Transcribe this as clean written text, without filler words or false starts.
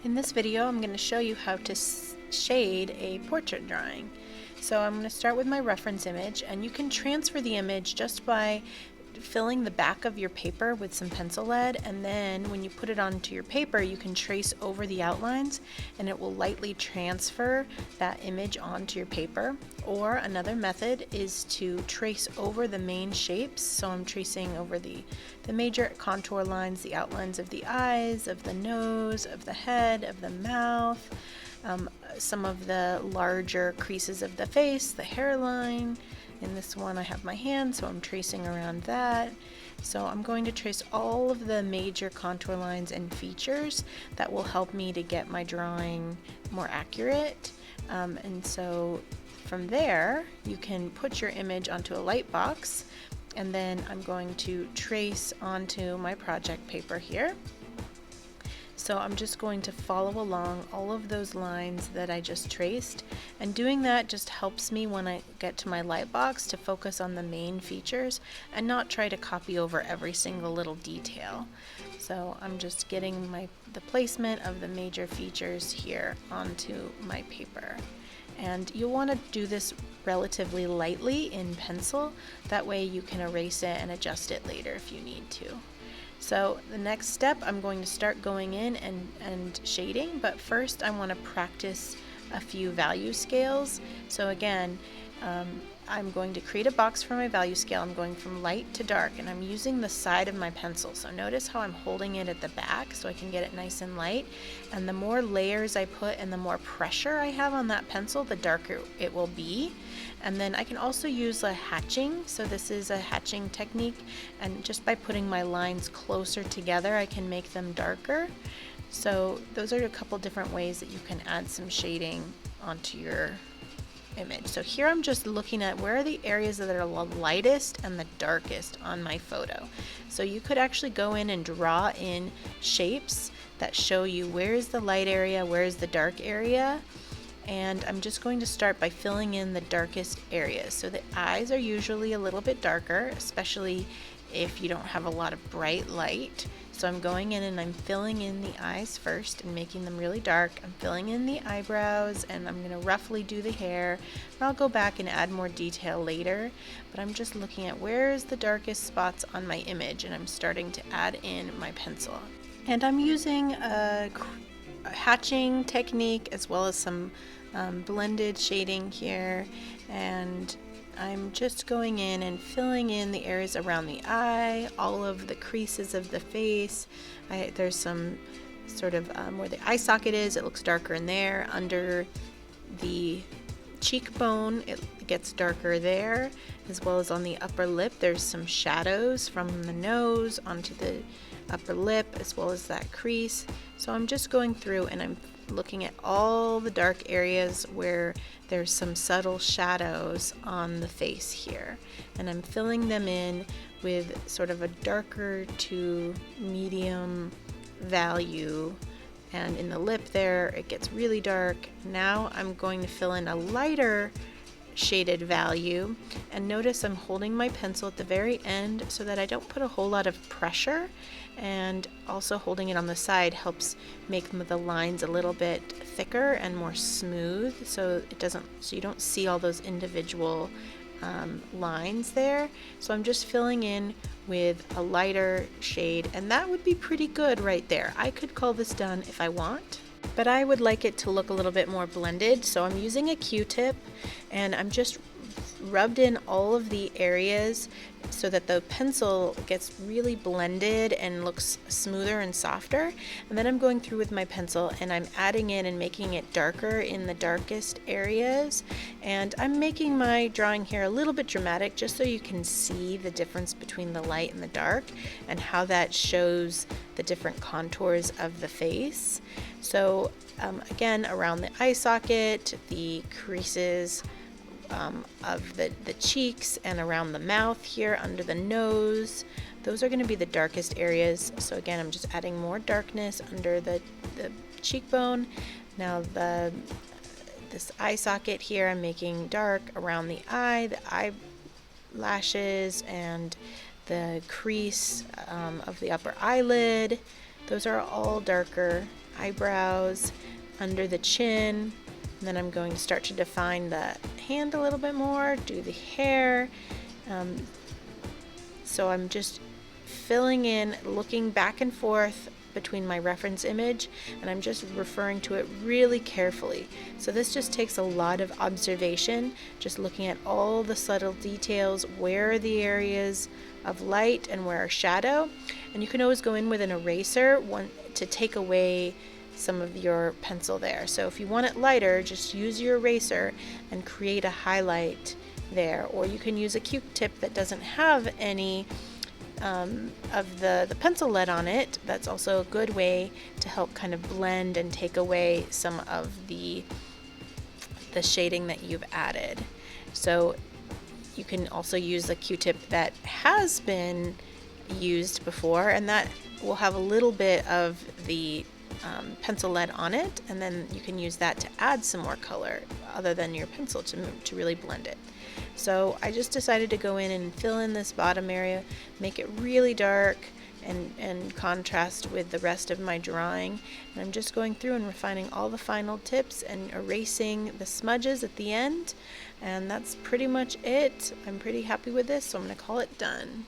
In this video, I'm going to show you how to shade a portrait drawing. So I'm going to start with my reference image, and you can transfer the image just by filling the back of your paper with some pencil lead, and then when you put it onto your paper you can trace over the outlines and it will lightly transfer that image onto your paper. Or another method is to trace over the main shapes. So I'm tracing over the major contour lines, the outlines of the eyes, of the nose, of the head, of the mouth, some of the larger creases of the face, the hairline. In this one I have my hand, so I'm tracing around that. So I'm going to trace all of the major contour lines and features that will help me to get my drawing more accurate. And so from there you can put your image onto a light box, and then I'm going to trace onto my project paper here. So I'm just going to follow along all of those lines that I just traced, and doing that just helps me when I get to my light box to focus on the main features and not try to copy over every single little detail. So I'm just getting the placement of the major features here onto my paper. And you'll want to do this relatively lightly in pencil, that way you can erase it and adjust it later if you need to. So the next step, I'm going to start going in and shading, but first I want to practice a few value scales. So again, I'm going to create a box for my value scale. I'm going from light to dark, and I'm using the side of my pencil. So notice how I'm holding it at the back so I can get it nice and light. And the more layers I put and the more pressure I have on that pencil, the darker it will be. And then I can also use a hatching. So this is a hatching technique, and just by putting my lines closer together I can make them darker. So those are a couple different ways that you can add some shading onto your image. So here I'm just looking at where are the areas that are the lightest and the darkest on my photo. So you could actually go in and draw in shapes that show you where is the light area, where is the dark area. And I'm just going to start by filling in the darkest areas. So the eyes are usually a little bit darker, especially if you don't have a lot of bright light. So I'm going in and I'm filling in the eyes first and making them really dark. I'm filling in the eyebrows, and I'm going to roughly do the hair. And I'll go back and add more detail later, but I'm just looking at where is the darkest spots on my image, and I'm starting to add in my pencil. And I'm using a hatching technique as well as some blended shading here, and I'm just going in and filling in the areas around the eye, all of the creases of the face. There's some sort of where the eye socket is, it looks darker in there. Under the cheekbone, it gets darker there, as well as on the upper lip. There's some shadows from the nose onto the upper lip, as well as that crease. So I'm just going through and I'm looking at all the dark areas where there's some subtle shadows on the face here, and I'm filling them in with sort of a darker to medium value. And in the lip there it gets really dark. Now I'm going to fill in a lighter shaded value, and notice I'm holding my pencil at the very end so that I don't put a whole lot of pressure, and also holding it on the side helps make the lines a little bit thicker and more smooth, so you don't see all those individual lines there. So I'm just filling in with a lighter shade, and that would be pretty good right there. I could call this done if I want, but I would like it to look a little bit more blended. So I'm using a Q-tip, and I'm just rubbed in all of the areas so that the pencil gets really blended and looks smoother and softer. And then I'm going through with my pencil and I'm adding in and making it darker in the darkest areas. And I'm making my drawing here a little bit dramatic just so you can see the difference between the light and the dark and how that shows the different contours of the face. So again, around the eye socket, the creases of the cheeks, and around the mouth here under the nose, those are going to be the darkest areas. So again, I'm just adding more darkness under the cheekbone. Now this eye socket here I'm making dark around the eye, the eyelashes, and the crease of the upper eyelid. Those are all darker eyebrows, under the chin, and then I'm going to start to define the hand a little bit more, do the hair. So I'm just filling in, looking back and forth between my reference image, and I'm just referring to it really carefully. So this just takes a lot of observation, just looking at all the subtle details, where are the areas of light and where are shadow. And you can always go in with an eraser to take away some of your pencil there. So if you want it lighter, just use your eraser and create a highlight there, or you can use a Q-tip that doesn't have any of the pencil lead on it. That's also a good way to help kind of blend and take away some of the shading that you've added. So you can also use a Q-tip that has been used before, and that will have a little bit of the pencil lead on it, and then you can use that to add some more color other than your pencil to really blend it. So I just decided to go in and fill in this bottom area, make it really dark and contrast with the rest of my drawing. And I'm just going through and refining all the final tips and erasing the smudges at the end. And that's pretty much it. I'm pretty happy with this, so I'm going to call it done.